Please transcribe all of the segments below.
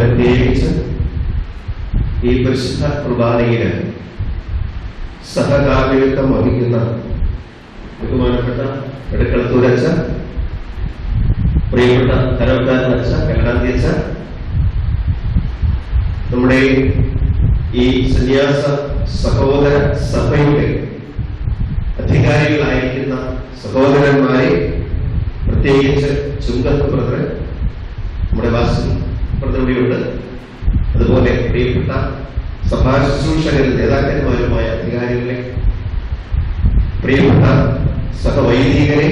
പ്രത്യേകിച്ച് ഈ പരിശുദ്ധ കുർബാനയില് സഹകാർമ്മികത്വം വഹിക്കുന്ന ബഹുമാനപ്പെട്ട എടക്കളത്തൂരച്ച, പ്രിയപ്പെട്ട തരവക്കാരനച്ച, കല്ലാന്തിയച്ച, നമ്മുടെ ഈ സന്യാസ സഹോദര സഭയുടെ അധികാരികളായിരിക്കുന്ന സഹോദരന്മാരെ, പ്രത്യേകിച്ച് ചുങ്കത്ത് ബ്രദർ, നമ്മുടെ വാസി ബ്രദറുണ്ട്, അതുപോലെ പ്രിയപ്പെട്ട സഭാ ശുശ്രൂഷകരും നേതാക്കന്മാരുമായ അധികാരികളെ, പ്രിയപ്പെട്ട സഹവൈദികരെ,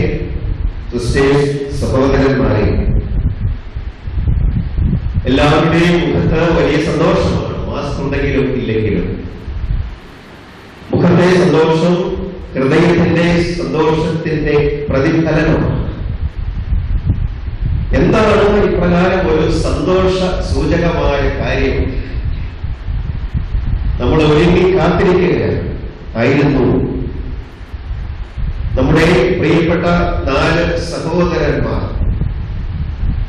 സിസ്റ്റേഴ്സ്, സഹോദരന്മാരെ, എല്ലാവരുടെയും മുഖത്ത് വലിയ സന്തോഷമാണ്. മാസ്ക് ഉണ്ടെങ്കിലും ഇല്ലെങ്കിലും മുഖത്തെ സന്തോഷം ഹൃദയത്തിന്റെ സന്തോഷത്തിന്റെ പ്രതിഫലനമാണ്. എന്താണ് ഇപ്രകാരം ഒരു സന്തോഷ സൂചകമായ കാര്യം? നമ്മൾ ഒരുങ്ങി കാത്തിരിക്കുകയായിരുന്നു. നമ്മുടെ പ്രിയപ്പെട്ട 4 സഹോദരന്മാർ,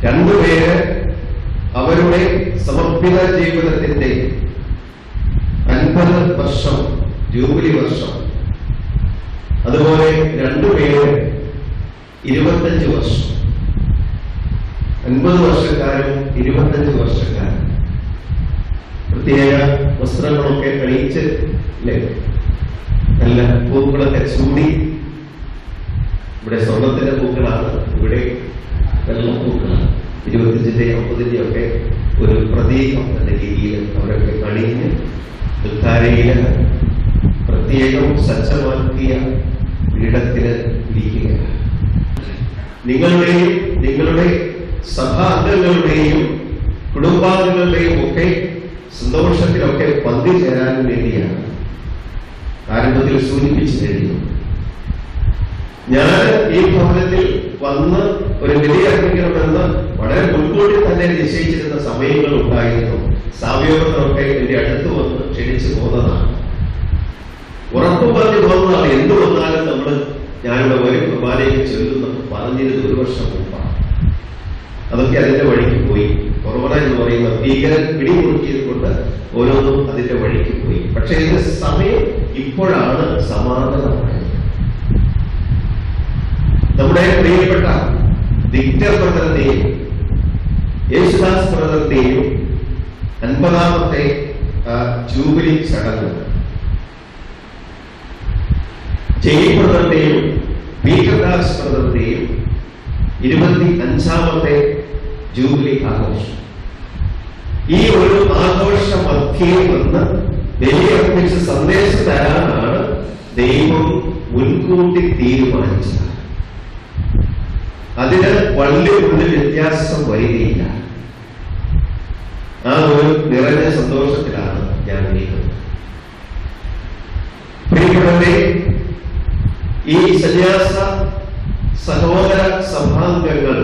2 പേര് അവരുടെ സമർപ്പിത ജീവിതത്തിന്റെ 50 വർഷം ജൂബിലി വർഷം, അതുപോലെ 2 പേര് 25 വർഷം, 50 വർഷക്കാരും 25 വർഷക്കാരും പ്രത്യേക വസ്ത്രങ്ങളൊക്കെ അണിയിച്ച് നല്ല പൂക്കളൊക്കെ ചൂടി. ഇവിടെ സ്വർണത്തിന്റെ പൂക്കളാണ്, ഇവിടെ വെള്ള പൂക്കളാണ്. 25-ന്റെയും 50-ന്റെയും ഒക്കെ ഒരു പ്രതീകം എന്ന രീതിയിൽ അവരൊക്കെ അണിഞ്ഞ് ഉദ്ധാരയില് പ്രത്യേകം സജ്ജമാക്കിയ പീഠത്തിന് ഇരിക്കുകയാണ്. നിങ്ങളുടെ സഭാംഗങ്ങളുടെയും കുടുംബാംഗങ്ങളുടെയും ഒക്കെ സന്തോഷത്തിലൊക്കെ പങ്കുചേരാൻ വേണ്ടിയാണ് ആരംഭത്തിൽ സൂചിപ്പിച്ചു കഴിഞ്ഞു. ഞാൻ ഈ ഭവനത്തിൽ വന്ന് ഒരു ബലിയർപ്പിക്കണമെന്ന് വളരെ മുൻകൂട്ടി തന്നെ നിശ്ചയിച്ചിരുന്ന സമയങ്ങൾ ഉണ്ടായിരുന്നു. സാവ്യോപത്രമൊക്കെ എന്റെ അടുത്ത് വന്ന് ക്ഷണിച്ചു പോകുന്നതാണ്, ഉറപ്പു പറഞ്ഞു പോകുന്നതാണ്. എന്തു വന്നാലും ഞാനിവിടെ ഒരു കുർബാനയ്ക്ക് ചൊല്ലുന്നത് പറഞ്ഞിരുന്നത് 1 വർഷം മുമ്പാണ്. അതൊക്കെ അതിന്റെ വഴിക്ക് പോയി. കൊറോണ എന്ന് പറയുന്ന ഭീകരൻ പിടിമുറുക്കിയത് കൊണ്ട് ഓരോന്നും അതിന്റെ വഴിക്ക് പോയി. പക്ഷെ ഇതിന്റെ സമയം ഇപ്പോഴാണ് സമാധാനമായത്. നമ്മുടെ പ്രിയപ്പെട്ട വിക്ടർ ബ്രദറിന്റെയും യേശുദാസ് ബ്രദറിന്റെയും 50ാമത്തെ ജൂബിലി ചടങ്ങ്, ജയ് ബ്രദറിന്റെയും പീറ്റർദാസ് ബ്രദറിന്റെയും 25ാമത്തെ ജൂബിലി ആഘോഷം. ഈ ഒരു ആഘോഷ മധ്യേ നിന്ന് ബലിയർപ്പിച്ച് സന്ദേശം തരാനാണ് ദൈവം മുൻകൂട്ടി തീരുമാനിച്ചത്. അതിന് വലിയ വ്യത്യാസം വരികയില്ല. ആ ഒരു നിറഞ്ഞ സന്തോഷത്തിലാണ് ഞാൻ നീക്കുന്നത്. പ്രിയപ്പെട്ടവരെ, ഈ സന്യാസ സഹോദര സഭാംഗങ്ങൾ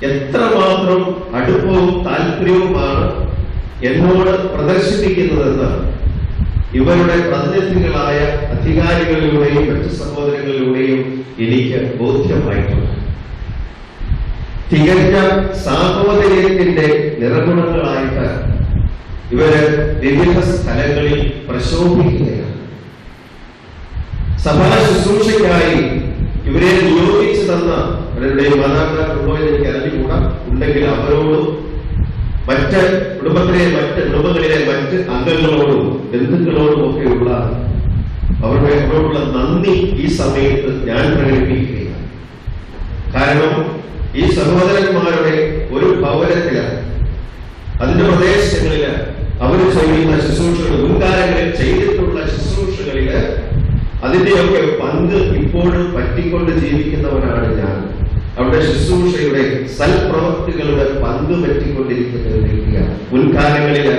എത്രമാത്രം അടുപ്പവും താല്പര്യവുമാണ് എന്നോട് പ്രദർശിപ്പിക്കുന്നതെന്ന് ഇവരുടെ പ്രതിനിധികളായ അധികാരികളിലൂടെയും മറ്റു സഹോദരങ്ങളിലൂടെയും എനിക്ക് ബോധ്യമായിട്ടുണ്ട്. തികഞ്ഞ സാഹോദര്യത്തിന്റെ നിറഗുണങ്ങളായിട്ട് ഇവര് വിവിധ സ്ഥലങ്ങളിൽ പ്രശോഭിക്കുകയാണ്. സഭാ ശുശ്രൂഷയ്ക്കായി ഇവരെ നിയോഗിച്ചു തന്ന അവരുടെ മാതാപിതാക്കളുണ്ടോ എന്ന് എനിക്ക് അറിഞ്ഞുകൂടാ. ഉണ്ടെങ്കിൽ അവരോടും മറ്റ് കുടുംബങ്ങളിലെ മറ്റ് അംഗങ്ങളോടും ബന്ധുക്കളോടും ഒക്കെയുള്ള അവരോടുള്ള നന്ദി ഈ സമയത്ത് ഞാൻ പ്രകടിപ്പിക്കുകയാണ്. കാരണം ഈ സഹോദരന്മാരുടെ ഒരു ഭവനത്തില്, അതിന്റെ പ്രദേശങ്ങളില് അവർ ചെയ്യുന്ന ശുശ്രൂഷകൾ, മുൻകാലങ്ങളിൽ ചെയ്തിട്ടുള്ള ശുശ്രൂഷകളില് അതിന്റെയൊക്കെ പങ്ക് ഇപ്പോഴും പറ്റിക്കൊണ്ട് ജീവിക്കുന്നവനാണ് ഞാൻ. അവിടെ ശുശ്രൂഷയുടെ സൽപ്രവൃത്തികളുടെ പങ്ക് പറ്റിക്കൊണ്ടിരിക്കുന്ന വ്യക്തിയാണ്. മുൻകാലങ്ങളില്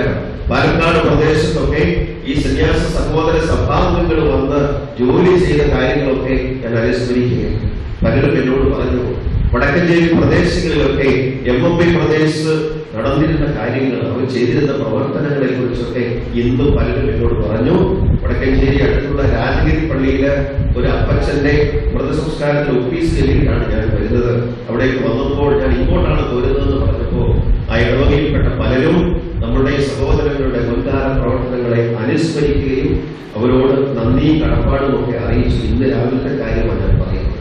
പാലക്കാട് പ്രദേശത്തൊക്കെ ഈ സന്യാസ സഹോദര സഭാംഗങ്ങൾ വന്ന് ജോലി ചെയ്ത കാര്യങ്ങളൊക്കെ ഞാൻ അനുസ്മരിക്കുകയാണ്. പലരും എന്നോട് പറഞ്ഞു, വടക്കഞ്ചേരി പ്രദേശങ്ങളിലൊക്കെ MMP പ്രദേശത്ത് നടന്നിരുന്ന കാര്യങ്ങൾ, അവർ ചെയ്തിരുന്ന പ്രവർത്തനങ്ങളെ കുറിച്ചൊക്കെ ഇന്നും പലരും എന്നോട് പറഞ്ഞു. വടക്കഞ്ചേരി അടുത്തുള്ള രാജഗിരി പള്ളിയില് ഒരു അപ്പച്ചന്റെ മൃതസംസ്കാരത്തിന്റെ ഓഫീസ് ചെല്ലിയിട്ടാണ് ഞാൻ വരുന്നത്. അവിടേക്ക് വന്നപ്പോൾ ഞാൻ ഇങ്ങോട്ടാണ് പോരുന്നതെന്ന് പറഞ്ഞപ്പോ ആ ഇടവകയിൽപ്പെട്ട പലരും നമ്മുടെ സഹോദരങ്ങളുടെ മുൻകാല പ്രവർത്തനങ്ങളെ അനുസ്മരിക്കുകയും അവരോട് നന്ദി കടപ്പാടുമൊക്കെ അറിയിച്ചു. ഇന്ന് രാവിലത്തെ കാര്യമാണ് ഞാൻ പറയുന്നത്.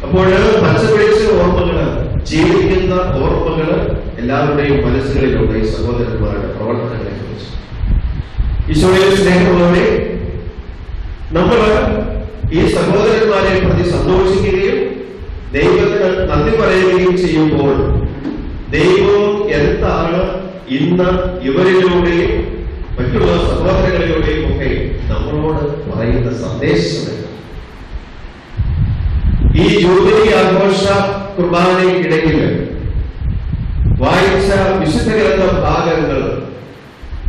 അപ്പോൾ പച്ചപിടിച്ച ഓർമ്മകള്, ജീവിക്കുന്ന ഓർമ്മകള് എല്ലാവരുടെയും മനസ്സുകളിലുണ്ട് ഈ സഹോദരന്മാരുടെ പ്രവർത്തനങ്ങളെ കുറിച്ച്. ഈശോയുടെ സ്നേഹത്തോടെ നമ്മൾ ഈ സഹോദരന്മാരെ പ്രതി സന്തോഷിക്കുകയും ദൈവത്തിന് നന്ദി പറയുകയും ചെയ്യുമ്പോൾ ദൈവം എന്താണ് ഇന്ന് ഇവരിലൂടെയും മറ്റുള്ള സഹോദരങ്ങളിലൂടെയും ഒക്കെ നമ്മളോട് പറയുന്ന സന്ദേശം? ഈ ജൂബിലി ആഘോഷ കുർബാനയ്ക്കിടയിൽ വായിച്ച വിശുദ്ധ ഗ്രന്ഥ ഭാഗങ്ങൾ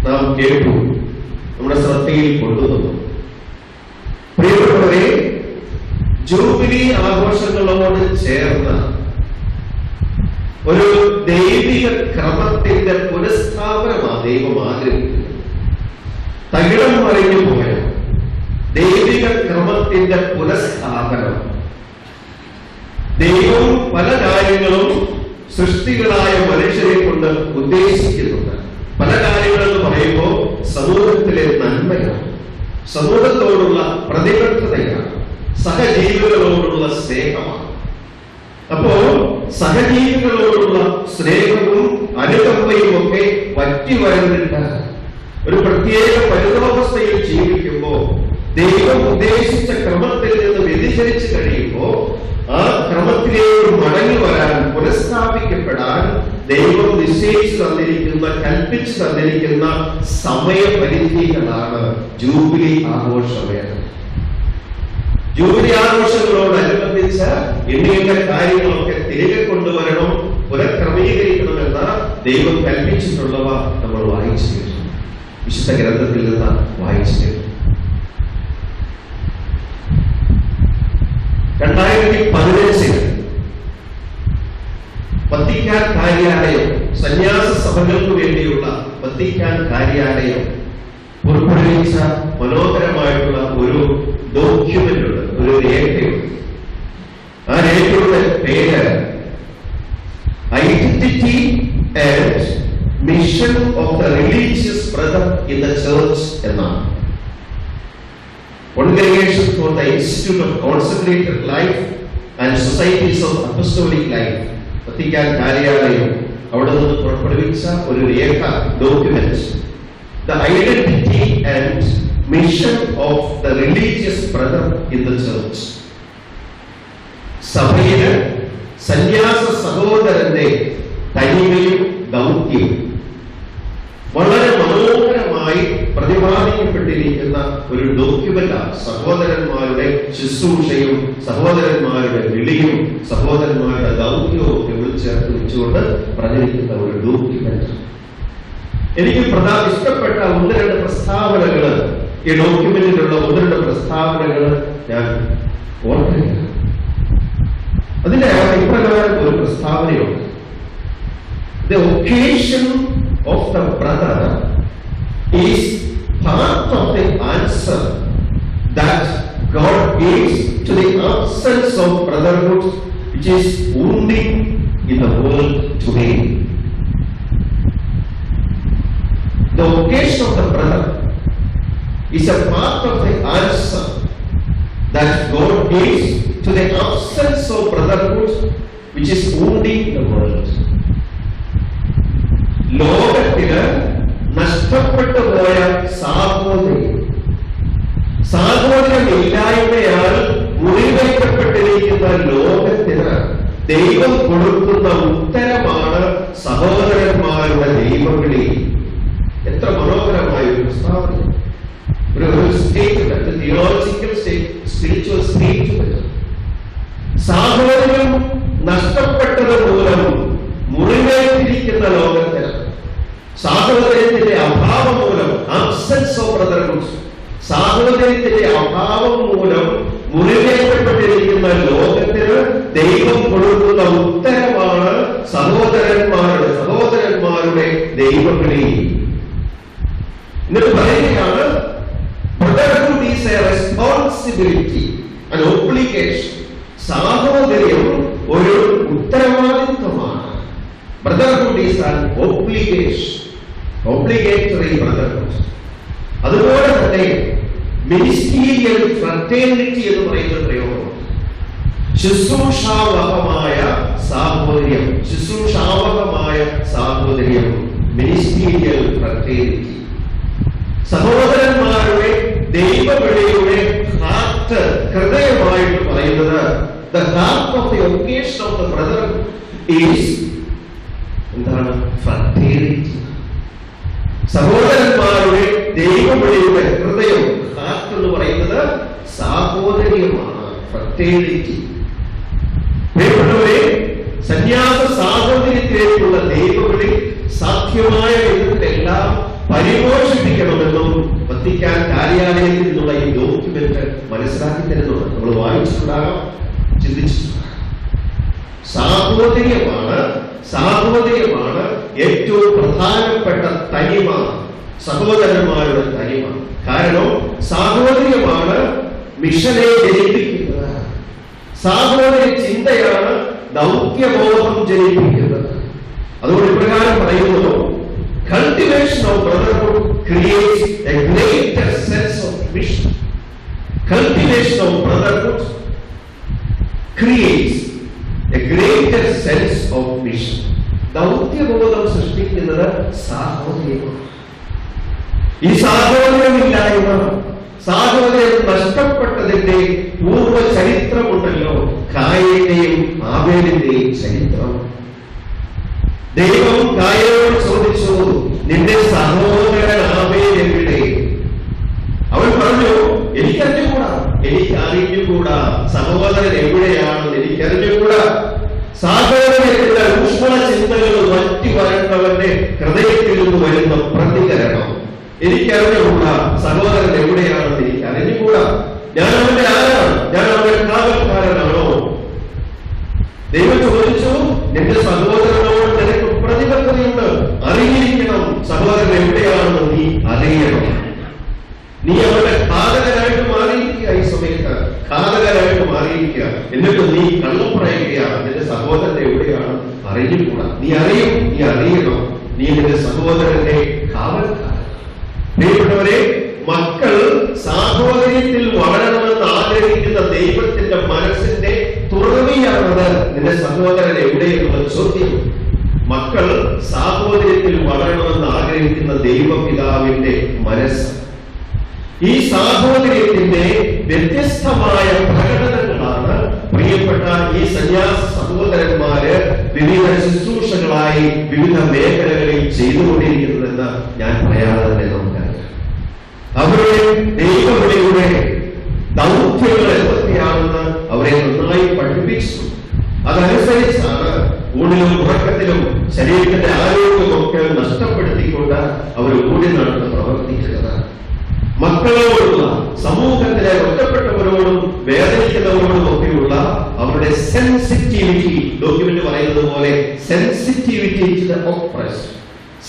നാം കേട്ടു, നമ്മുടെ ശ്രദ്ധയിൽ കൊണ്ടുവന്നു. പ്രിയപ്പെട്ടവരെ, ജൂബിലി ആഘോഷങ്ങളോട് ചേർന്ന ഒരു ദൈവിക ക്രമത്തിന്റെ പുനഃസ്ഥാപനമാണ് ദൈവം ആഗ്രഹിക്കുന്നത്. തകിടം മറിഞ്ഞു പോയ ദൈവിക ക്രമത്തിന്റെ പുനഃസ്ഥാപനം. ദൈവം പല കാര്യങ്ങളും സൃഷ്ടികളായ മനുഷ്യരെ കൊണ്ട് ഉദ്ദേശിക്കുന്നുണ്ട്. പല കാര്യങ്ങളെന്ന് പറയുമ്പോൾ സമൂഹത്തിലെ നന്മയാണ്, സമൂഹത്തോടുള്ള പ്രതിബദ്ധതയാണ്, സഹജീവികളോടുള്ള സ്നേഹമാണ്. അപ്പോ സഹജീവികളോടുള്ള സ്നേഹവും അനുകമ്പയും ഒക്കെ വറ്റി വരണ്ടിട്ട് ഒരു പ്രത്യേക പരിതോവസ്ഥയിൽ ജീവിക്കുമ്പോൾ ദൈവം ഉദ്ദേശിച്ച ക്രമത്തിൽ നിന്ന് വ്യതിചരിച്ചു കഴിയുമ്പോൾ ആ ക്രമത്തിലേക്ക് മടങ്ങി വരാൻ, പുനഃസ്ഥാപിക്കപ്പെടാൻ ദൈവം നിശ്ചയിച്ചു തന്നിരിക്കുന്ന, കൽപ്പിച്ചു തന്നിരിക്കുന്ന സമയപരിധികളാണ് ജൂബിലി ആഘോഷവേള. ജൂബിലി ആഘോഷങ്ങളോടനുബന്ധിച്ച് എണ്ണീണ്ട കാര്യങ്ങളൊക്കെ തിരികെ കൊണ്ടുവരണം, പുനഃക്രമീകരിക്കണമെന്ന ദൈവം കൽപ്പിച്ചിട്ടുള്ളവ നമ്മൾ വായിച്ചു, വിശുദ്ധ ഗ്രന്ഥത്തിൽ നിന്ന് വായിച്ചു. 2015 വത്തിക്കാൻ കാര്യാലയം, സന്യാസ സഭകൾക്ക് വേണ്ടിയുള്ള വത്തിക്കാൻ കാര്യാലയം പുറപ്പെടുവിച്ച മനോഹരമായിട്ടുള്ള ഒരു ഡോക്യുമെന്റ് ഉണ്ട്, ഒരു രേഖയുണ്ട്. ആ രേഖയുടെ പേര് identity and mission of the religious brother in the church എന്നാണ്. Congregation for the Institute of Consecrated Life and Societies of Apostolic Life, Vatican കാര്യാലയം അവിടെ നിന്ന് പുറപ്പെടുവിച്ച ഒരു രേഖ, document, the identity and mission of the religious brother in the church. സഭയില് സന്യാസ സഹോദരന്റെ തനിമയും ദൗത്യവും വളരെ മനോഹരമായി പ്രതിപാദിക്കപ്പെട്ടിരിക്കുന്ന ഒരു ഡോക്യുമെന്റാണ്. സഹോദരന്മാരുടെ ശുശ്രൂഷയും സഹോദരന്മാരുടെ വിളിയും സഹോദരന്മാരുടെ ദൗത്യവും ഒക്കെ വിളിച്ചേർത്ത് വെച്ചുകൊണ്ട് പറഞ്ഞിരിക്കുന്ന ഒരു ഡോക്യുമെന്റ്. എനിക്ക് ഇഷ്ടപ്പെട്ട 1-2 പ്രസ്താവനകള്, ഈ ഡോക്യുമെന്റിലുള്ള 1-2 പ്രസ്താവനകള് ഞാൻ ഓർക്കുകയാണ്. അതിന്റെ ഇപ്രകാരം ഒരു പ്രസ്താവനയുണ്ട്: The occasion of the brother is part of the answer that God gives to the absence of brotherhood which is wounding in the world today. The occasion of the brother is a part of the answer that God gives to the absence of brotherhood which is wounding the world. ലോകത്തിന് നഷ്ടപ്പെട്ടു പോയ സാഹോദര്യമില്ലായ്മയാൽ മുറിവേറ്റപ്പെട്ടിരിക്കുന്ന ലോകത്തിന് ദൈവം കൊടുക്കുന്ന ഉത്തരമാണ് സഹോദരന്മാരുടെ ദൈവവിളി. എത്ര മനോഹരമായ ഒരു പ്രസ്താവന, ഒരു സ്റ്റേറ്റ്മെന്റ്, തിയോളജിക്കൽ സ്പിരിച്വൽ സ്റ്റേറ്റ്മെന്റ്. സാഹോദര്യം നഷ്ടപ്പെട്ടത് മൂലം മുറിവേറ്റിരിക്കുന്ന ലോകത്തിന്, സാഹോദര്യത്തിന്റെ അഭാവം മൂലം, ആബ്സെൻസ് ഓഫ് ബ്രദർഹുഡ്, സാഹോദര്യത്തിന്റെ അഭാവം മൂലം മുറിവേറ്റപ്പെട്ടിരിക്കുന്ന ലോകത്തിന് ദൈവം കൊടുക്കുന്ന ഉത്തരമാണ് സഹോദരന്മാരുടെ ദൈവവിളി. എന്നിട്ട് പറയുകയാണ്, brotherhood is a responsibility, an obligation. സാഹോദര്യം ഒരു ഉത്തരവാദിത്വമാണ്. Brotherhood is an obligation. Obligatory brotherhood. അതുപോലെ തന്നെ മിനിസ്റ്റീരിയൽ ഫ്രറ്റേണിറ്റി എന്ന് പറയുന്ന പ്രയോഗം, ശുശ്രൂഷാവഹമായ സാഹോദര്യം, ശുശ്രൂഷാവഹമായ സാഹോദര്യം, മിനിസ്റ്റീരിയൽ ഫ്രറ്റേണിറ്റി. സഹോദരന്മാരുടെ ദൈവവിളിയുടെ ഹാർട്ട്, ഹൃദയമായിട്ട് പറയുന്നത് the heart of the occasion of the brother is എന്താണ്? ഫ്രറ്റേണിറ്റി. സഹോദരന്മാരുടെ ദൈവവിളിയുടെ ഹൃദയം, ഹാർട്ട് എന്ന് പറയുന്നത് സാഹോദര്യമാണ്, ഫ്രറ്റേണിറ്റി. പ്രിയപ്പെട്ടവരെ, സന്യാസ സാഹോദര്യത്തിലേക്കുള്ള ദൈവവിളി സാധ്യമായ വിധത്തിലെല്ലാം പരിപോഷിപ്പിക്കണമെന്നും വത്തിക്കാൻ കാര്യാലയത്തിൽ നിന്നുള്ള ഈ ഡോക്യുമെന്റ് മനസ്സിലാക്കി തരുന്നുണ്ട്. നമ്മൾ വായിച്ചിട്ടുണ്ടാകാം, ചിന്തിച്ചിട്ടുണ്ടാകാം. സാഹോദര്യമാണ് ഏറ്റവും പ്രധാനപ്പെട്ട തനിമ, സഹോദരന്മാരുടെ തനിമ. കാരണം സാഹോദര്യമാണ് മിഷനെ ജനിപ്പിക്കുന്നത്. സാഹോദര്യ ചിന്തയാണ് ദൗത്യബോധം ജനിപ്പിക്കുന്നത്. അതുകൊണ്ട് ഇപ്രകാരം പറയുന്നു, cultivation of brotherhood creates a greater sense of mission. Cultivation of brotherhood creates a greater sense of mission. ദൗത്യബോധം സൃഷ്ടിക്കുന്നത് സാഹോദര്യമാണ്. ഈ സാഹോദര്യമില്ലായ്മ, സാഹോദര്യം നഷ്ടപ്പെട്ടതിന്റെ പൂർവ്വ ചരിത്രമുണ്ടല്ലോ, കായലിന്റെയും ആബേലിന്റെയും ചരിത്രം. ദൈവം കായലോട് ചോദിച്ചു, നിന്റെ സഹോദരൻ ആബേൽ എവിടെ? അവൻ പറഞ്ഞു, എനിക്കറിഞ്ഞുകൂടാ, എനിക്കറിഞ്ഞുകൂടാ, സഹോദരൻ എവിടെയാണെന്ന് എനിക്കറിഞ്ഞുകൂടാ. സാഹോദര്യത്തിന്റെ ഊഷ്മള ചിന്തകൾ വറ്റി വരേണ്ടവന്റെ ഹൃദയത്തിൽ നിന്ന് വരുന്ന പ്രതികരണം, എനിക്കറിഞ്ഞുകൂടാ, സഹോദരൻ എവിടെയാണെന്ന് എനിക്കറിഞ്ഞുകൂടാ. ഞാൻ അവന്റെ ആരാണ്? ഞാൻ അവന്റെ കാവൽക്കാരനാണോ? ദൈവം ചോദിച്ചു, നിന്റെ സഹോദരനോട് നിനക്ക് പ്രതിബദ്ധതയുണ്ട്, അറിഞ്ഞിരിക്കണം, സഹോദരൻ എവിടെയാണെന്ന് നീ അറിയണം. നീ അവരുടെ ഘാതകരായിട്ട് മാറിയിരിക്കുക, ഈ സമയത്ത് ഘാതകരായിട്ട് മാറിയിരിക്കുക. എന്നിട്ട് നീ കള്ളം പറയുക, നിന്റെ സഹോദരൻ എവിടെയാണ് അറിഞ്ഞുകൂടാ. നീ അറിയണം, നീ നിന്റെ സഹോദരന്റെ കാവൽക്കാരൻ. പ്രിയപ്പെട്ടവരെ, മക്കൾ സാഹോദര്യത്തിൽ വളരണമെന്ന് ആഗ്രഹിക്കുന്ന ദൈവത്തിന്റെ മനസ്സിന്റെ തുറവിയാണത് നിന്റെ സഹോദരൻ എവിടെയെന്നുള്ള ചോദ്യം. മക്കൾ സാഹോദര്യത്തിൽ വളരണമെന്ന് ആഗ്രഹിക്കുന്ന ദൈവപിതാവിന്റെ മനസ്സ്. ഈ സാഹോദര്യത്തിന്റെ വ്യത്യസ്തമായ പ്രകടനങ്ങളാണ് പ്രിയപ്പെട്ട ഈ സന്യാസ സഹോദരന്മാര് വിവിധ ശുശ്രൂഷകളായി വിവിധ മേഖലകളിൽ ചെയ്തുകൊണ്ടിരിക്കുന്നതെന്ന് ഞാൻ പറയാതെ തന്നെ നമുക്കറിയാം. അവരുടെ ദൈവവിളിയുടെ ദൗത്യങ്ങൾ എന്തൊക്കെയാണെന്ന് അവരെ നന്നായി പഠിപ്പിച്ചു. അതനുസരിച്ചാണ് ഊണിലും ഉറക്കത്തിലും ശരീരത്തിന്റെ ആരോഗ്യമൊക്കെ നഷ്ടപ്പെടുത്തിക്കൊണ്ട് അവർ ഊടി നടന്ന് പ്രവർത്തിക്കുന്നത്. മക്കളോടുള്ള, സമൂഹത്തിലെ ഒറ്റപ്പെട്ടവരോടും വേദനിക്കുന്നവരോടും ഒക്കെയുള്ള അവരുടെ സെൻസിറ്റിവിറ്റി, ഡോക്യുമെന്റ് പറയുന്നത് പോലെ sensitivity to the oppressed,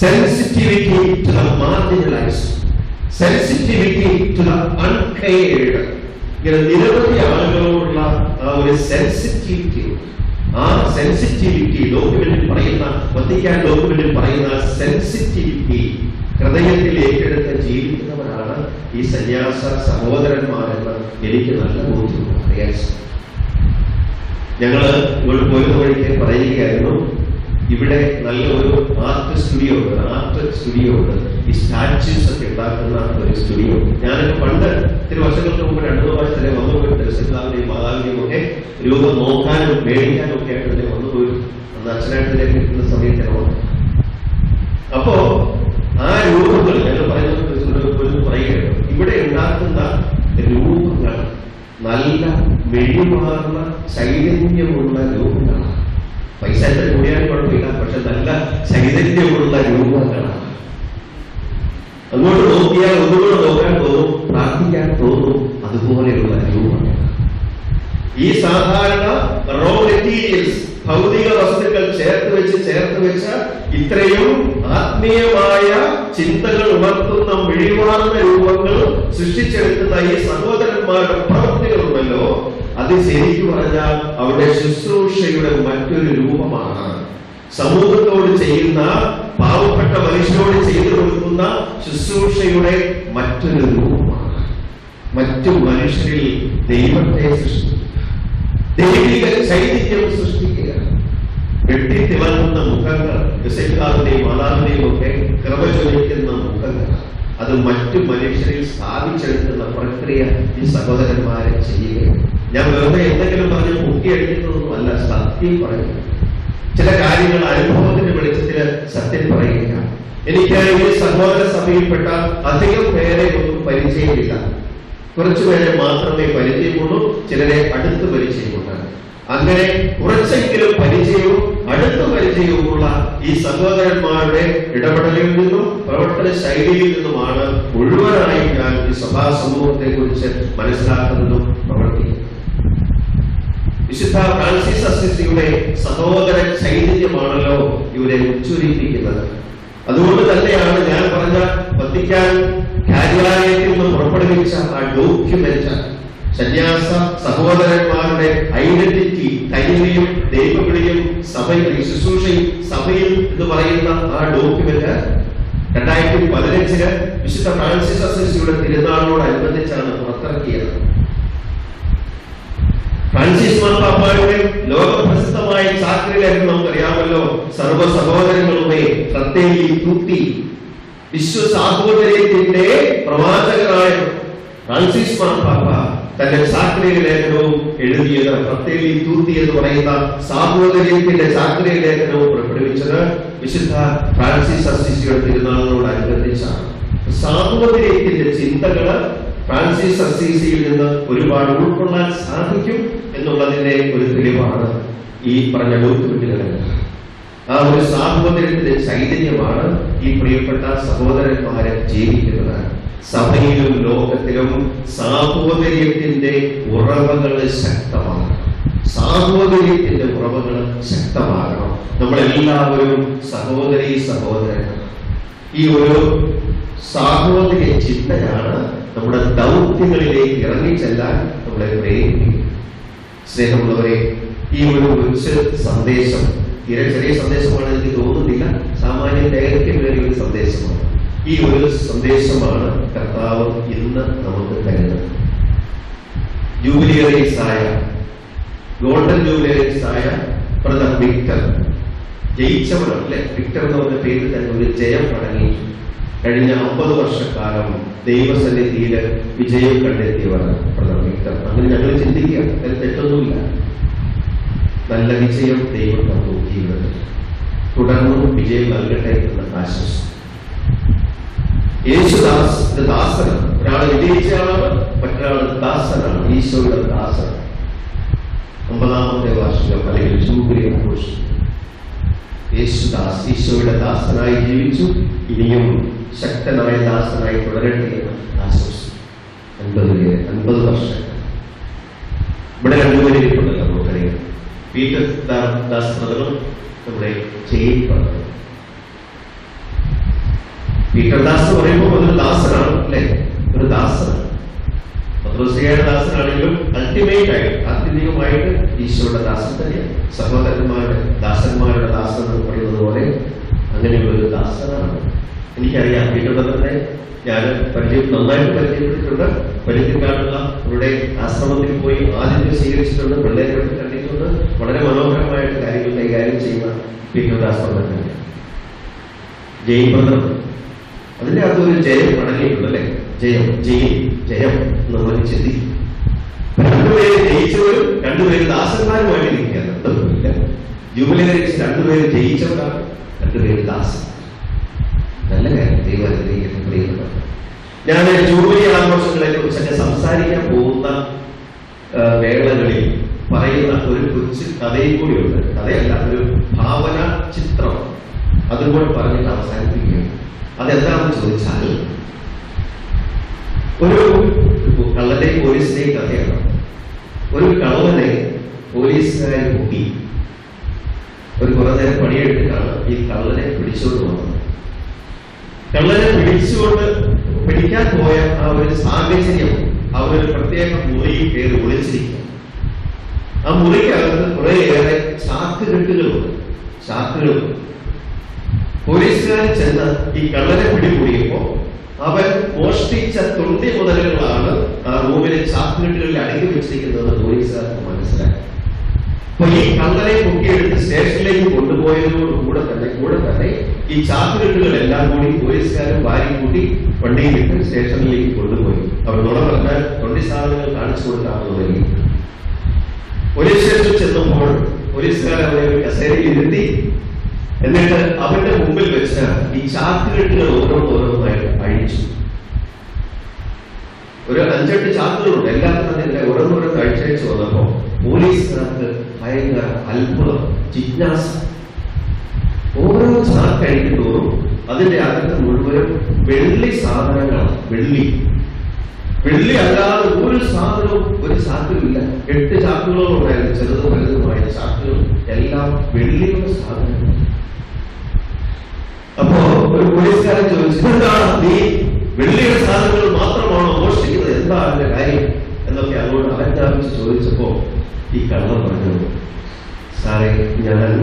sensitivity to the marginalised, sensitivity to the uncared. ഇങ്ങനെ നിരവധി ആളുകളോടുള്ള ആ ഒരു സെൻസിറ്റിവിറ്റി, ആ സെൻസിറ്റിവിറ്റി ഡോക്യുമെന്റിൽ പറയുന്ന, വത്തിക്കാൻ ഡോക്യുമെന്റിൽ പറയുന്ന സെൻസിറ്റിവിറ്റി ഹൃദയത്തിൽ ഏറ്റെടുത്ത് ജീവിക്കുന്നവരാണ് ഈ സന്യാസ സഹോദരന്മാരെന്ന് എനിക്ക് നല്ല ബോധ്യമാണ്. അറിയാൻ ഞങ്ങള് ഇങ്ങോട്ട് പോയത് വഴിക്ക് പറയുകയായിരുന്നു, ഇവിടെ നല്ല ഒരു ആർട്ട് സ്റ്റുഡിയോ ഉണ്ട്. ഈ സ്റ്റാച്യൂസ് ഒക്കെ ഉണ്ടാക്കുന്ന ഒരു സ്റ്റുഡിയോ. ഞാനൊക്കെ പണ്ട് ഇത്തിരി വർഷങ്ങൾക്ക് മുമ്പ് 2-3 വർഷത്തിലെ വന്നുപോയി ദർശനാവിന്റെയും മാതാവിന്റെയും ഒക്കെ രൂപം നോക്കാനും മേടിക്കാനും ഒക്കെ ആയിട്ട് തന്നെ വന്നുപോയി. അന്ന് അച്ഛനായിട്ടിലേക്ക് കിട്ടുന്ന സമയത്താണ്. അപ്പോ ആ രൂപങ്ങൾ ഞങ്ങൾ പറയുകയാണ്, ഇവിടെ ഉണ്ടാക്കുന്ന രൂപങ്ങൾ നല്ല മെഴിമാർന്ന ചൈതന്യമുള്ള രൂപങ്ങളാണ്. പൈസ എത്ര കൂടിയാലും കുഴപ്പമില്ല, പക്ഷെ നല്ല ചൈതന്യമുള്ള രൂപങ്ങളാണ്. അങ്ങോട്ട് നോക്കിയാൽ ഒന്നുകൂടെ നോക്കാൻ തോന്നും, പ്രാർത്ഥിക്കാൻ തോന്നും. അതുപോലെയുള്ള രൂപങ്ങൾ. ഈ സാധാരണ റോ മെറ്റീരിയൽസ്, ഭൗതിക വസ്തുക്കൾ ചേർത്ത് വെച്ച് ഇത്രയും ആത്മീയമായ ചിന്തകൾ ഉണർത്തുന്ന മിഴിവാർന്ന രൂപങ്ങൾ സൃഷ്ടിച്ചെടുക്കുന്ന ഈ സഹോദരന്മാരുടെ പ്രവൃത്തികളുണ്ടല്ലോ, അത് ശരിക്കു പറഞ്ഞാൽ അവരുടെ ശുശ്രൂഷയുടെ മറ്റൊരു രൂപമാണ്. സമൂഹത്തോട് ചെയ്യുന്ന, പാവപ്പെട്ട മനുഷ്യരോട് ചെയ്തു കൊടുക്കുന്ന കൊടുക്കുന്ന ശുശ്രൂഷയുടെ മറ്റൊരു രൂപമാണ്. മറ്റു മനുഷ്യരിൽ ദൈവത്തെ സൃഷ്ടിക്കുക, ദൈവിക ചൈതന്യം സൃഷ്ടിക്കുക. വെട്ടിത്തിളങ്ങുന്ന മുഖങ്ങൾ, യോസേഫിന്റെയും മാതാവിന്റെയും ഒക്കെ കൃപ ചൊരിക്കുന്ന മുഖങ്ങൾ, അത് മറ്റു മനുഷ്യരിൽ സ്ഥാപിച്ചെടുക്കുന്ന പ്രക്രിയ ഈ സഹോദരന്മാരെ ചെയ്യുകയാണ്. ഞാൻ വെറുതെ എന്തെങ്കിലും പറഞ്ഞ് മുക്കിയടിക്കുന്നതൊന്നും അല്ല, സത്യം പറയുക. ചില കാര്യങ്ങൾ അനുഭവത്തിന്റെ വെളിച്ചത്തിൽ സത്യം പറയുക. എനിക്ക് ഈ സഹോദര സഭയിൽപ്പെട്ട അധികം പേരെ ഒന്നും പരിചയമില്ല. കുറച്ചുപേരെ മാത്രമേ പരിചയമുള്ളൂ, ചിലരെ അടുത്ത് പരിചയമുണ്ട്. അങ്ങനെ കുറച്ചെങ്കിലും പരിചയവും അടുത്ത പരിചയവുമുള്ള ഈ സഹോദരന്മാരുടെ ഇടപെടലിൽ നിന്നും പ്രവർത്തന ശൈലിയിൽ നിന്നുമാണ് മുഴുവനായി ഞാൻ ഈ സഭാ സമൂഹത്തെ കുറിച്ച് മനസ്സിലാക്കുന്നതും പ്രവർത്തിക്കുന്നത്. വിശുദ്ധ ഫ്രാൻസിസ് അസിസിയുടെ സഹോദര ചൈതന്യമാണല്ലോ ഇവരെ ഉച്ചരിപ്പിക്കുന്നത്. അതുകൊണ്ട് തന്നെയാണ് ഞാൻ പറഞ്ഞ വത്തിക്കാൻ കാര്യാലയത്തിൽ നിന്ന് പുറപ്പെടുവിച്ച ആ ഡോക്യുമെന്റ് സന്യാസ സഹോദരന്മാരുടെ ഐഡന്റിറ്റി, തനിമയും ദൈവവിളിയും സഭയും ശുശ്രൂഷയും സഭയും എന്ന് പറയുന്ന ആ ഡോക്യുമെന്റ് 2015 വിശുദ്ധ ഫ്രാൻസിസ് അസിസിയുടെ തിരുനാളിനോടനുബന്ധിച്ചാണ് പുറത്തിറക്കിയത്. ഫ്രാൻസിസ് മാർപ്പാപ്പായുടെ ലോകപ്രസിദ്ധമായ ചാക്രികൻ നമുക്കറിയാമല്ലോ. സർവ്വ സഹോദരങ്ങളുമേ ഫ്രത്തേലി തുട്ടി. വിശ്വ സാഹോദര്യത്തിന്റെ പ്രവാചകനായ ഫ്രാൻസിസ് മാർപ്പാപ്പ തന്റെ ചാക്രിക ലേഖനവും എഴുതിയത്, ഫ്രത്തേലി തുട്ടി എന്ന് പറയുന്ന സാഹോദര്യത്തിന്റെ ചാക്രിക ലേഖനവും പുറപ്പെടുവിച്ചത് വിശുദ്ധ ഫ്രാൻസിസ് അസിസിയുടെ തിരുനാളിനോടനുബന്ധിച്ചാണ്. സാഹോദര്യത്തിന്റെ ചിന്തകള് ഫ്രാൻസിസ് അസീസിയിൽ നിന്ന് ഒരുപാട് ഉൾക്കൊള്ളാൻ സാധിക്കും എന്നുള്ളതിന്റെ ഒരു തെളിവാണ് ഈ പറഞ്ഞ ഡോക്യുമെന്റുകൾ. ആ ഒരു സാഹോദര്യത്തിന്റെ ചൈതന്യമാണ് ഈ പ്രിയപ്പെട്ട സഹോദരന്മാരെ ജീവിക്കുന്നത്. സഭയിലും ലോകത്തിലും സാഹോദര്യത്തിന്റെ ഉറവകൾ ശക്തമാണ്. സാഹോദര്യത്തിന്റെ ഉറവകൾ ശക്തമാകണം. നമ്മളെല്ലാവരും സഹോദരീ സഹോദരനാണ്. ഈ ഒരു സാഹോദര്യ ചിന്തയാണ് നമ്മുടെ ദൗത്യങ്ങളിലേക്ക് ഇറങ്ങിച്ചെല്ലാൻ നമ്മളെ പ്രേരിപ്പിക്കും. സ്നേഹമുള്ളവരെ, ഈ ഒരു കൊച്ചു സന്ദേശം തീരെ ചെറിയ സന്ദേശമാണ് എനിക്ക് തോന്നുന്നില്ല, സാമാന്യ ദൈർഘ്യമേറിയ ഒരു സന്ദേശമാണ്. ഈ ഒരു സന്ദേശമാണ് കർത്താവ് ഇന്ന് നമുക്ക് തരുന്നത്. ജൂബിലിയറീസായ, ഗോൾഡൻ ജൂബിലിയറീസായ ബ്രദർ വിക്ടർ ജയിച്ചവരാണ് അല്ലെ. വിക്ടർ എന്ന് പറഞ്ഞ പേരിൽ തന്നെ ഒരു ജയം അടങ്ങിയിട്ടുണ്ട്. കഴിഞ്ഞ 50 വർഷക്കാലം ദൈവസന്നിധിയിൽ വിജയം കണ്ടെത്തിയവരാണ് ബ്രദർ വിക്ടർ. അങ്ങനെ ഞങ്ങൾ ചിന്തിക്കുക, അതിൽ തെറ്റൊന്നുമില്ല. നല്ല വിജയം ദൈവം തന്നു ജീവിതത്തിൽ. തുടർന്നും വിജയം നൽകട്ടെ എന്ന് ആശംസിച്ചു. യേശുദാസ് ദാസനാണ്. ഒരാൾ വിജയിച്ചയാളാണ്, മറ്റൊരാൾ ദാസനാണ്, ഈശോയുടെ ദാസനാണ്. 50ാമത്തെ വാർഷികം അല്ലെങ്കിൽ ജൂബിലി ആഘോഷിച്ചു. യേശുദാസ് ഈശോയുടെ ദാസനായി ജീവിച്ചു. ഇനിയും ശക്തനായ ദാസനായി തുടരട്ടെ എന്ന് ആശംസിച്ചു. 50 വർഷം. ഇവിടെ 2 പേര് ഇരിപ്പുണ്ടല്ലോ നമുക്കറിയാം. പീറ്റർ ദാസ് ബ്രദറും നമ്മുടെ ചെയ്യപ്പെടുന്നത്. പീറ്റർ ദാസ് എന്ന് പറയുമ്പോൾ അതൊരു ദാസനാണ് അല്ലെ, ഒരു ദാസനാണ്. പത്രോസിയുടെ ദാസനാണെങ്കിലും അൾട്ടിമേറ്റ് ആയിട്ട് ആത്യന്തികമായിട്ട് ഈശോയുടെ ദാസൻ തന്നെയാണ്. സഹോദരന്മാരുടെ ദാസന്മാരുടെ ദാസൻ എന്ന് പറയുന്നത് പോലെ അങ്ങനെയുള്ള ഒരു ദാസനാണ്. എനിക്കറിയാം പീറ്റർ ബ്രദറിനെ ഞാൻ നന്നായിട്ട് പരിചയപ്പെട്ടിട്ടുണ്ട്. പരിചയക്കാരുള്ള അവരുടെ ആശ്രമത്തിൽ പോയി ആദ്യം സ്വീകരിച്ചിട്ടുണ്ട്, പിള്ളേരെ കണ്ടിട്ടുണ്ട്. വളരെ മനോഹരമായിട്ട് കാര്യങ്ങൾ കൈകാര്യം ചെയ്യുന്ന പീറ്റർ ദാസ് ബ്രദർ തന്നെ. ജെയിൻ ബ്രദർ, അതിന്റെ അകത്തൊരു ജയം അടങ്ങിയിട്ടുണ്ട് അല്ലെ. ജയം ജയം ജയം നമ്മൾ ചിന്തിക്കും. 2 പേര് ജയിച്ചവരും 2 പേര് ദാസന്മാരുമായിട്ട് ഇരിക്കുകയാണ്. ജൂബിലിയറീസ് 2 പേര് ജയിച്ചവരാണ്, 2 പേര് ദാസൻ. നല്ല കാര്യം. ദൈവം പ്രിയപ്പെട്ട, ഞാൻ ജൂബിലി ആഘോഷങ്ങളെ കുറിച്ചൊക്കെ സംസാരിക്കാൻ പോകുന്ന വേളകളിൽ പറയുന്ന ഒരു കൊച്ചു കഥയും കൂടിയുണ്ട്. കഥയല്ല, ഒരു ഭാവന ചിത്രം. അതുകൂടെ പറഞ്ഞിട്ട് അവസാനിപ്പിക്കുകയാണ്. അതെന്താണെന്ന് ചോദിച്ചാൽ, ഒരു കള്ളന്റെയും പോലീസിന്റെയും കഥയാണ്. ഒരു കള്ളനെ പോലീസുകാരെ പൊക്കി. ഒരു കുറെ നേരം പണിയെടുത്തിട്ടാണ് ഈ കള്ളനെ പിടിച്ചുകൊണ്ട് വന്നത്. കള്ളനെ പിടിക്കാൻ പോയ ആ ഒരു സാഹചര്യം, അവരൊരു പ്രത്യേക മുറിയിൽ കയറി ഒളിച്ചിരിക്കുക. ആ മുറിക്കകത്ത് കുറേയേറെ ചാക്കുകെട്ടുകളുണ്ട്. പോലീസുകാരൻ ചെന്ന് ഈ കള്ളനെ പിടികൂടിയപ്പോ അവൻ മോഷ്ടിച്ച തൊണ്ടി മുതലുകളാണ് ആ റൂമിലെ ചാക്കുകെട്ടുകളിൽ അടങ്ങി വെച്ചിരിക്കുന്നത് പോലീസുകാർക്ക് മനസ്സിലായി. അപ്പൊ ഈ കള്ളനെ പൊക്കിയെടുത്ത് സ്റ്റേഷനിലേക്ക് കൊണ്ടുപോയതോട് കൂടെ തന്നെ ഈ ചാക്കുകെട്ടുകളെല്ലാം കൂടി പോലീസുകാരൻ വാരിക്കൂട്ടി വണ്ടിയിലിട്ട് സ്റ്റേഷനിലേക്ക് കൊണ്ടുപോയി. അവർ നുണ പറഞ്ഞാൽ തൊണ്ടി സാധനങ്ങൾ കാണിച്ചു കൊടുക്കാമെന്ന് വരിക. പോലീസ് സ്റ്റേഷനിൽ ചെന്നപ്പോൾ പോലീസുകാരൻ അവരെ ഒരു കസേരയിൽ ഇരുത്തി, എന്നിട്ട് അവന്റെ മുമ്പിൽ വെച്ച് ഈ ചാക്കുകെട്ടുകൾ ഓരോന്നോരോന്നായിട്ട് അഴിച്ചു. ഒരു 5-8 ചാക്കുകളുണ്ട്. എല്ലാത്തിനും ഓരോന്നോരോന്ന് അഴിച്ചയച്ചു വന്നപ്പോ പോലീസുകാർക്ക് ഭയങ്കര അത്ഭുതം, ജിജ്ഞാസ. ഓരോ ചാക്ക് അഴിക്കുന്തോറും അതിന്റെ അകത്ത് മുഴുവനും വെള്ളി സാധനങ്ങളാണ്. വെള്ളി അല്ലാതെ ഒരു സാധനവും ഒരു ചാക്കിലുമില്ല. 8 ചാക്കുകളും ഉണ്ടായിരുന്നു, ചെറുതും വലുതുമായ ചാക്കുകൾ എല്ലാം വെള്ളിയുടെ സാധനങ്ങൾ. അപ്പോ ഒരു പോലീസുകാരൻ ചോദിച്ചു, എന്താണ് നീ വെള്ളിയുടെ സാധനങ്ങൾ മാത്രമാണോ മോഷ്ടിക്കുന്നത്, എന്താ അതിന്റെ കാര്യം എന്നൊക്കെ അങ്ങോട്ട് അലങ്കാരിച്ച് ചോദിച്ചപ്പോ ഈ കള്ളൻ പറഞ്ഞു, സാറേ, ഞാൻ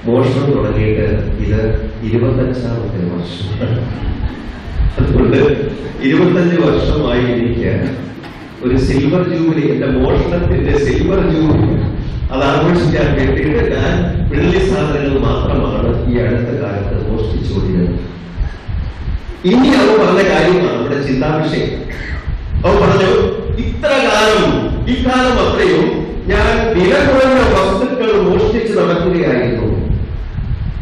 മോഷണം തുടങ്ങിയിട്ട് ഇത് 25ാമത്തെ വർഷം. അതുകൊണ്ട് 25 വർഷമായി എനിക്ക് ഒരു സിൽവർ ജൂബിലി, എന്റെ മോഷണത്തിന്റെ സിൽവർ ജൂബിലി അത് ആഘോഷിക്കാൻ വേണ്ടിയിട്ട് ഞാൻ വെള്ളി സാധനങ്ങൾ മാത്രമാണ് ഈ അടുത്ത കാലത്ത് മോഷ്ടിച്ചുകൊണ്ടിരുന്നത്. ഇനി അവ പറഞ്ഞ കാര്യമാണ് നമ്മുടെ ചിന്താവിഷയം. അവ പറഞ്ഞു, ഇത്ര കാലം, ഇക്കാലം അത്രയും ഞാൻ വില കുറഞ്ഞ വസ്തുക്കൾ മോഷ്ടിച്ച് നടക്കുകയായിരുന്നു.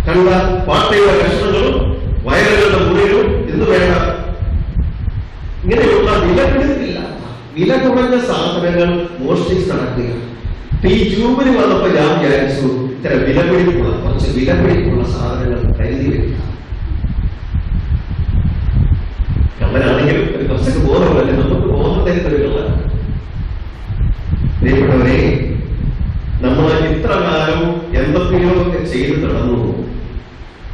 കണ്ട പാട്ടയുടെ കഷ്ണങ്ങളും വയറുകളുടെ മുറികളും എന്ന് വേണ്ട, ഇങ്ങനെയുള്ള വില കുറഞ്ഞ സാധനങ്ങൾ മോഷ്ടിച്ച് നടക്കുകയാണ്. ഈ ജൂബിലി വന്നപ്പോ ഞാൻ വിചാരിച്ചു, ഇത്ര കുറച്ച് വിലപിടിപ്പുള്ള സാധനങ്ങൾ കരുതി വെക്കുക. കള്ളനാണെങ്കിലും ഒരു കുറച്ചൊക്കെ ബോധമല്ലേ, നമുക്ക് ബോധം തരുന്നവരുള്ള. പ്രിയപ്പെട്ടവരെ, നമ്മൾ ഇത്ര കാലം എന്തൊക്കെയോ ഒക്കെ ചെയ്തു നടന്നു.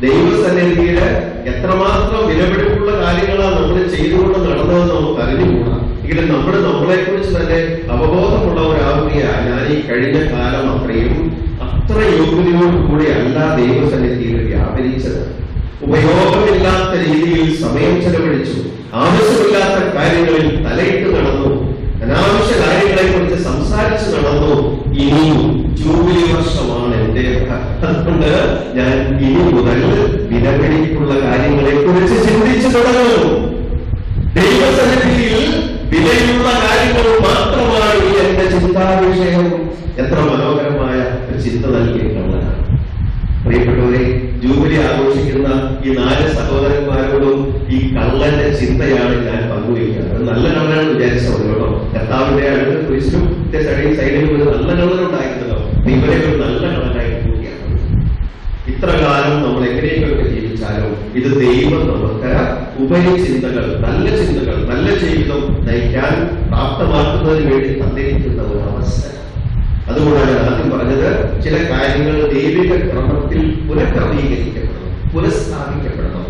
ദൈവസന്നിധിയില് എത്രമാത്രം വിലപിടിപ്പുള്ള കാര്യങ്ങളാണ് നമ്മൾ ചെയ്തുകൊണ്ട് നടന്നതെന്ന് നമുക്ക് അറിഞ്ഞുകൂടാ. എങ്കിലും നമ്മളെ കുറിച്ച് തന്നെ അവബോധമുള്ളവരാവുകയാണ്. ഞാൻ ഈ കഴിഞ്ഞ കാലം അത്ര യോഗ്യതയോടുകൂടി അല്ല ദൈവസന്നിധിയിൽ വ്യാപരിച്ചത്. ഉപയോഗമില്ലാത്ത രീതിയിൽ സമയം ചെലവഴിച്ചു, ആവശ്യമില്ലാത്ത കാര്യങ്ങളിൽ തലയിട്ട് നടന്നു, അനാവശ്യ കാര്യങ്ങളെ കുറിച്ച് സംസാരിച്ചു നടന്നു. ഇനിയും ജൂബിലി വർഷമാണ് എന്റെ. അതുകൊണ്ട് ഞാൻ ഇനി മുതൽ വിലപിടിപ്പുള്ള കാര്യങ്ങളെ കുറിച്ച് ചിന്തിച്ചു തുടങ്ങും. ദൈവസന്നിധിയിൽ വിലയുള്ള കാര്യങ്ങൾ മാത്രമാണ് എന്റെ ചിന്താവിഷയം. എത്ര മനോഹരമായ ഒരു ചിന്ത നൽകിയിട്ടുള്ളതാണ്. പ്രിയപ്പെട്ടവരെ, ജൂബിലി ആഘോഷിക്കുന്ന ഈ 4 സഹോദരന്മാരോടും ഈ കള്ളന്റെ ചിന്തയാണ് ഞാൻ പങ്കുവയ്ക്കുന്നത്. നല്ല കള്ളനാണെന്ന് വിചാരിച്ചത് കേട്ടോ. കർത്താവിന്റെ അടുത്ത ക്രിസ്തും സൈഡിൽ ഒരു നല്ല കള്ളനുണ്ടായിരുന്നല്ലോ. ഇവരെ ഒരു നല്ല കള്ളനായിട്ട് കൂടിയാണ്. ഇത്ര കാലം നമ്മൾ എങ്ങനെയൊക്കെ ജീവിച്ചാലും ഇത് ദൈവം നമുക്ക് ഉപരി ചിന്തകൾ, നല്ല ജീവിതം നയിക്കാൻ പ്രാപ്തമാക്കുന്നതിന് വേണ്ടി തന്നിരിക്കുന്ന ഒരു അവസരം. അതുകൊണ്ടാണ് ആദ്യം പറഞ്ഞത്, ചില കാര്യങ്ങൾ ദൈവിക ക്രമത്തിൽ പുനഃസ്ഥാപിക്കപ്പെടണം.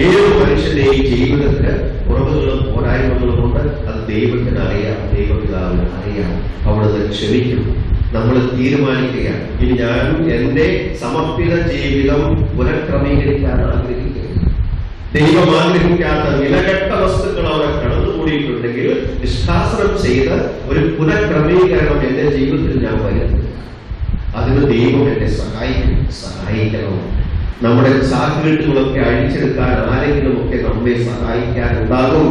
ഏതൊരു മനുഷ്യന്റെയും ജീവിതത്തിന് കുറവുകളും പോരായ്മകളും ഉണ്ട്. അത് ദൈവത്തിന് അറിയാം, ദൈവപിതാവിന് അറിയാം. അവിടുന്ന് ക്ഷമിക്കും. നമ്മൾ തീരുമാനിക്കുകയാണ്, ഇനി ഞാൻ എന്റെ സമർപ്പിത ജീവിതം പുനഃക്രമീകരിക്കാൻ ആഗ്രഹിക്കുക. ദൈവം ആഗ്രഹിക്കാത്ത വിലകെട്ട വസ്തുക്കൾ അവിടെ കടന്നുകൂടിയിട്ടുണ്ടെങ്കിൽ നിഷ്കാസനം ചെയ്ത് ഒരു പുനഃക്രമീകരണം എന്റെ ജീവിതത്തിൽ ഞാൻ വരുത്തുക. അതിന് ദൈവം എന്നെ സഹായിക്കണം. നമ്മുടെ ചാക്കുകെട്ടുകളൊക്കെ അഴിച്ചെടുക്കാൻ ആരെങ്കിലുമൊക്കെ നമ്മെ സഹായിക്കാനുണ്ടാകും.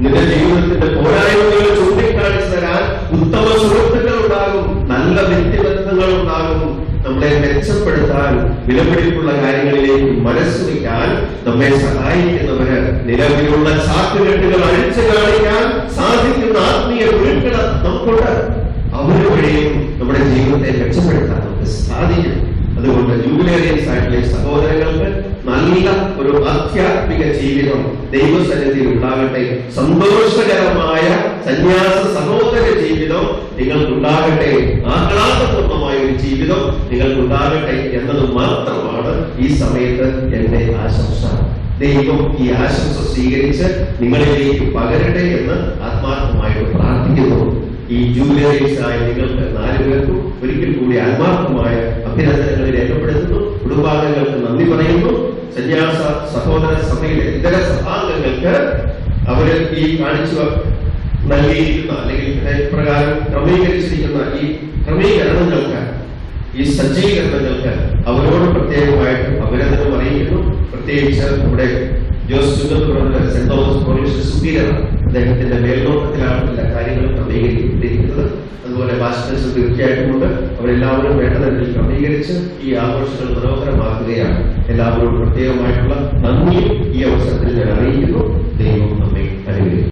നിന്റെ ജീവിതത്തിന്റെ പോരായ്മകൾ ചൂണ്ടിക്കാണിച്ചു തരാൻ ഉത്തമ സുഹൃത്തുക്കൾ ഉണ്ടാകും, നല്ല വ്യക്തിബന്ധങ്ങൾ ഉണ്ടാകും. നമ്മളെ മെച്ചപ്പെടുത്താൻ, വിലപിടിപ്പുള്ള കാര്യങ്ങളിലേക്ക് മനസ്സ് വയ്ക്കാൻ നമ്മെ സഹായിക്കുന്നവര്, നിലവിലുള്ള ചാക്കുകെട്ടുകൾ അഴിച്ചു കാണിക്കാൻ സാധിക്കുന്ന ആത്മീയ ഗുരുക്കൾ നമുക്കുണ്ട്. അവര് വഴിയും നമ്മുടെ ജീവിതത്തെ മെച്ചപ്പെടുത്താൻ നമുക്ക് സാധിക്കും. അതുകൊണ്ട് ജൂബിലേറിയൻസ് ആയിട്ടുള്ള സഹോദരങ്ങൾക്ക് നല്ല ഒരു ആധ്യാത്മിക ജീവിതം ദൈവസന്നിധിയിൽ ഉണ്ടാകട്ടെ. സന്തോഷകരമായ സന്യാസ സഹോദര ജീവിതം നിങ്ങൾക്കുണ്ടാകട്ടെ. ആഹ്ലാദപൂർണമായ ഒരു ജീവിതം നിങ്ങൾക്കുണ്ടാകട്ടെ എന്നത് മാത്രമാണ് ഈ സമയത്ത് എന്റെ ആശംസ. ദൈവം ഈ ആശംസ സ്വീകരിച്ച് നിങ്ങളിലേക്ക് പകരട്ടെ എന്ന് ആത്മാർത്ഥമായിട്ട് പ്രാർത്ഥിക്കുന്നു. ഈ ജൂബിലേറിയൻസായ നിങ്ങൾക്ക് 4 പേർക്കും ഒരിക്കൽ കൂടി ആത്മാർത്ഥമായ അഭിനന്ദനങ്ങൾ രേഖപ്പെടുത്തുന്നു. കുടുംബാംഗങ്ങൾക്ക് നന്ദി പറയുന്നു. സന്യാസ സഹോദര സഭയിലെ ഇതര സഭാംഗങ്ങൾക്ക് അവര് ഈ കാണിച്ചു നൽകിയിരിക്കുന്ന അല്ലെങ്കിൽ പ്രകാരം ക്രമീകരിച്ചിരിക്കുന്ന ഈ ക്രമീകരണങ്ങൾക്ക്, ഈ സജ്ജീകരണങ്ങൾക്ക് അവരോട് പ്രത്യേകമായിട്ട് അഭിനന്ദനം അറിയിക്കുന്നു. പ്രത്യേകിച്ച് നമ്മുടെ Jose Chunkathura Saint Thomas provincial superior, അദ്ദേഹത്തിന്റെ മേൽനോട്ടത്തിലാണ് എല്ലാ കാര്യങ്ങളും ക്രമീകരിക്കപ്പെട്ടിരിക്കുന്നത്. അതുപോലെ പാസ്റ്റേഴ്സ് തീർച്ചയായിട്ടുമുണ്ട്. അവരെല്ലാവരും വേണ്ട തരത്തിൽ ക്രമീകരിച്ച് ഈ ആഘോഷങ്ങൾ മനോഹരമാക്കുകയാണ്. എല്ലാവരോടും പ്രത്യേകമായിട്ടുള്ള നന്ദിയും ഈ അവസരത്തിൽ ഞാൻ അറിയിക്കുന്നു. ദൈവം